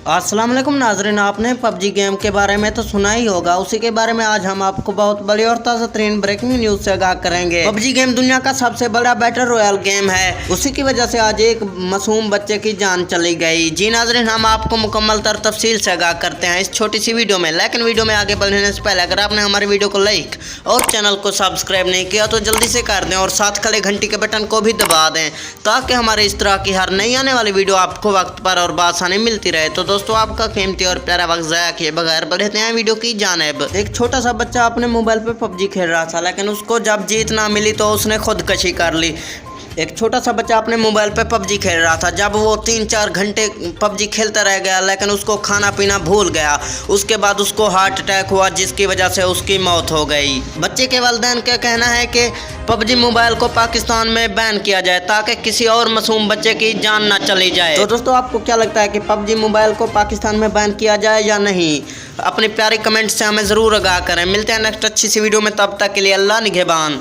अस्सलाम वालेकुम नाज़रीन, आपने पबजी गेम के बारे में तो सुना ही होगा। उसी के बारे में आज हम आपको बहुत बड़ी और ताज़ा तरीन ब्रेकिंग न्यूज़ से आगाह करेंगे। पबजी गेम दुनिया का सबसे बड़ा बैटल रॉयल गेम है। उसी की वजह से आज एक मासूम बच्चे की जान चली गई। जी नाज़रीन, हम आपको मुकम्मल तफसील से आगाह करते हैं इस छोटी सी वीडियो में। लेकिन वीडियो में आगे बढ़ने से पहले अगर आपने हमारी वीडियो को लाइक और चैनल को सब्सक्राइब नहीं किया तो जल्दी से कर दें और साथ खड़े घंटी के बटन को भी दबा दें ताकि हमारे इस तरह की हर नई आने वाली वीडियो आपको वक्त पर और बासानी मिलती रहे। तो दोस्तों, आपका कीमती और प्यारा वक्त ज़ाया किए बगैर बढ़ते हैं वीडियो की जानिब। एक छोटा सा बच्चा अपने मोबाइल पे पबजी खेल रहा था, लेकिन उसको जब जीत ना मिली तो उसने खुदकशी कर ली। एक छोटा सा बच्चा अपने मोबाइल पे पबजी खेल रहा था। जब वो 3-4 घंटे पबजी खेलता रह गया, लेकिन उसको खाना पीना भूल गया। उसके बाद उसको हार्ट अटैक हुआ, जिसकी वजह से उसकी मौत हो गई। बच्चे के वालिदैन का कहना है कि पबजी मोबाइल को पाकिस्तान में बैन किया जाए ताकि किसी और मासूम बच्चे की जान ना चली जाए। तो दोस्तों, आपको क्या लगता है कि पबजी मोबाइल को पाकिस्तान में बैन किया जाए या नहीं? अपनी प्यारी कमेंट से हमें ज़रूर आगाह करें। मिलते हैं नेक्स्ट अच्छी सी वीडियो में, तब तक के लिए अल्लाह निगहबान।